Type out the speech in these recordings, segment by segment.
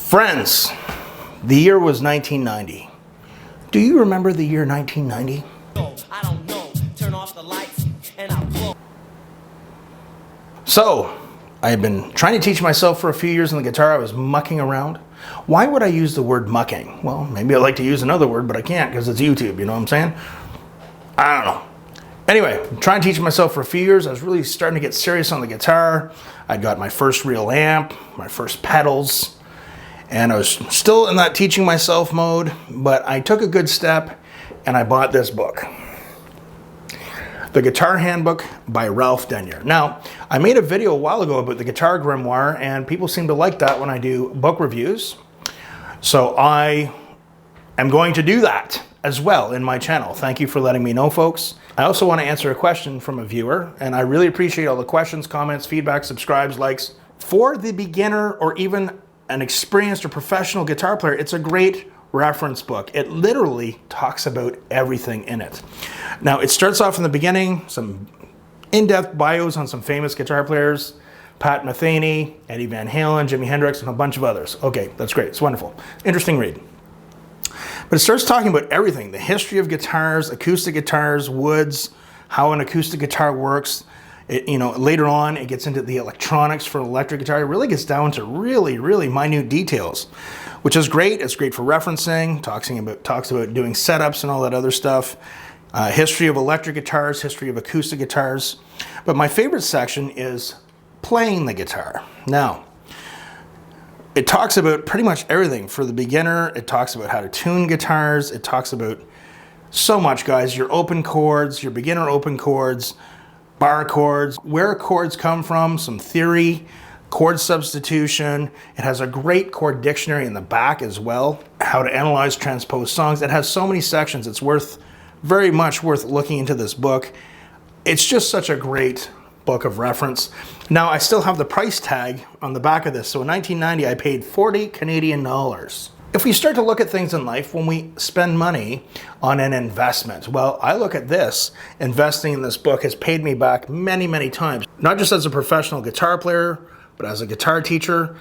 Friends, the year was 1990. Do you remember the year 1990? I don't know. Turn off the lights and I'll blow. So, I had been trying to teach myself for a few years on the guitar. I was mucking around. Why would I use the word mucking? Well, maybe I'd like to use another word, but I can't because it's YouTube, you know what I'm saying? I don't know. Anyway, I'm trying to teach myself for a few years. I was really starting to get serious on the guitar. I got my first real amp, my first pedals, and I was still in that teaching myself mode, but I took a good step and I bought this book. The Guitar Handbook by Ralph Denyer. Now, I made a video a while ago about the guitar grimoire, and people seem to like that when I do book reviews. So I am going to do that as well in my channel. Thank you for letting me know, folks. I also want to answer a question from a viewer, and I really appreciate all the questions, comments, feedback, subscribes, likes. For the beginner or even an experienced or professional guitar player, it's a great reference book. It literally talks about everything in it. Now, it starts off in the beginning, some in-depth bios on some famous guitar players, Pat Metheny, Eddie Van Halen, Jimi Hendrix, and a bunch of others. Okay, that's great. It's wonderful. Interesting read. But it starts talking about everything, the history of guitars, acoustic guitars, woods, how an acoustic guitar works. Later on, it gets into the electronics for an electric guitar. It really gets down to really, really minute details, which is great. It's great for referencing, talks about doing setups and all that other stuff. History of electric guitars, history of acoustic guitars. But my favorite section is playing the guitar. Now, it talks about pretty much everything. For the beginner, it talks about how to tune guitars. It talks about so much, guys. Your open chords, your beginner open chords, bar chords, where chords come from, some theory, chord substitution. It has a great chord dictionary in the back as well. How to analyze transposed songs. It has so many sections. It's very much worth looking into this book. It's just such a great book of reference. Now, I still have the price tag on the back of this. So in 1990, I paid 40 Canadian dollars. If we start to look at things in life, when we spend money on an investment, well, I look at this. Investing in this book has paid me back many, many times. Not just as a professional guitar player, but as a guitar teacher.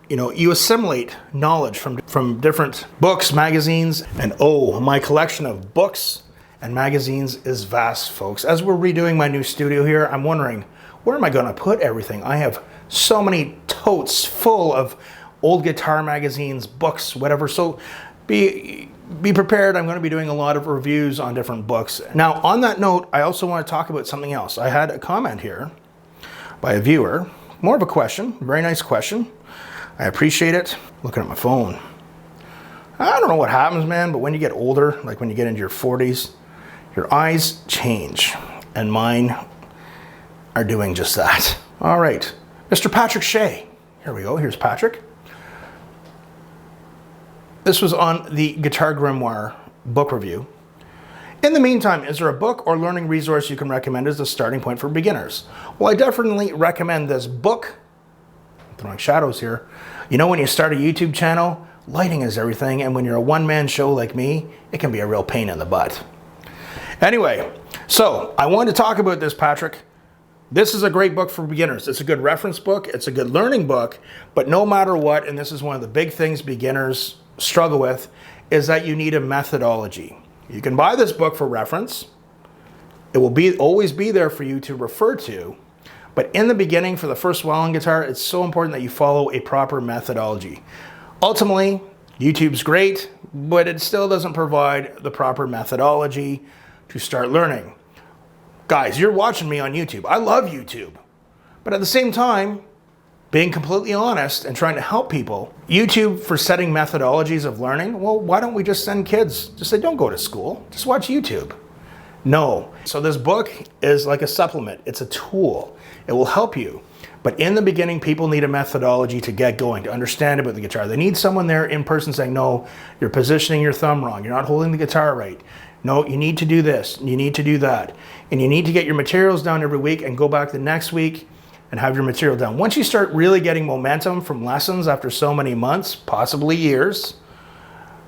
You assimilate knowledge from different books, magazines, and my collection of books and magazines is vast, folks. As we're redoing my new studio here, I'm wondering, where am I going to put everything? I have so many totes full of old guitar magazines, books, whatever. So be prepared. I'm going to be doing a lot of reviews on different books. Now, on that note, I also want to talk about something else. I had a comment here by a viewer, more of a question, very nice question. I appreciate it. Looking at my phone. I don't know what happens, man, but when you get older, like when you get into your 40s, your eyes change, and mine are doing just that. All right, Mr. Patrick Shea. Here we go. Here's Patrick. This was on the Guitar Grimoire book review. In the meantime, is there a book or learning resource you can recommend as a starting point for beginners? Well, I definitely recommend this book. I'm throwing shadows here. When you start a YouTube channel, lighting is everything, and when you're a one-man show like me, it can be a real pain in the butt. Anyway, so I wanted to talk about this, Patrick. This is a great book for beginners. It's a good reference book. It's a good learning book. But no matter what, and this is one of the big things beginners struggle with, is that you need a methodology. You can buy this book for reference. It will always be there for you to refer to. But in the beginning, for the first while on guitar, it's so important that you follow a proper methodology. Ultimately, YouTube's great, but it still doesn't provide the proper methodology to start learning. Guys, you're watching me on YouTube. I love YouTube. But at the same time, being completely honest and trying to help people, YouTube for setting methodologies of learning, well, why don't we just send kids? Just say, don't go to school. Just watch YouTube. No. So this book is like a supplement. It's a tool. It will help you. But in the beginning, people need a methodology to get going, to understand about the guitar. They need someone there in person saying, no, you're positioning your thumb wrong. You're not holding the guitar right. No, you need to do this. You need to do that. And you need to get your materials down every week and go back the next week and have your material down. Once you start really getting momentum from lessons after so many months, possibly years,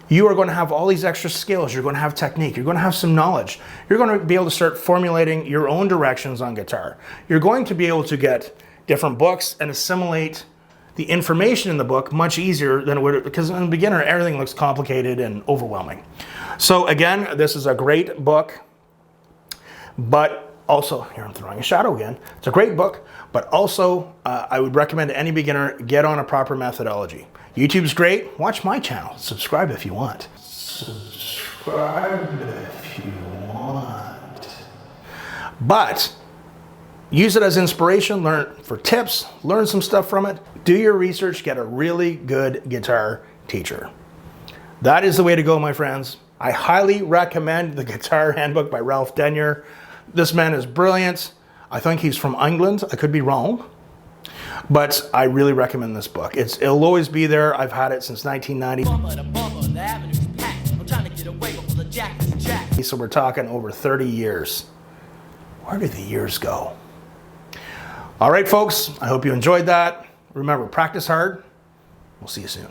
you are going to have all these extra skills. You're going to have technique. You're going to have some knowledge. You're going to be able to start formulating your own directions on guitar. You're going to be able to get different books and assimilate the information in the book much easier than it would, because in a beginner, everything looks complicated and overwhelming. So again, this is a great book, but also, here I'm throwing a shadow again. It's a great book, but also I would recommend to any beginner, get on a proper methodology. YouTube's great. Watch my channel. Subscribe if you want. Subscribe if you want. But use it as inspiration, learn for tips, learn some stuff from it. Do your research, get a really good guitar teacher. That is the way to go, my friends. I highly recommend the Guitar Handbook by Ralph Denyer. This man is brilliant. I think he's from England. I could be wrong. But I really recommend this book. It'll always be there. I've had it since 1990. So we're talking over 30 years. Where did the years go? All right, folks. I hope you enjoyed that. Remember, practice hard. We'll see you soon.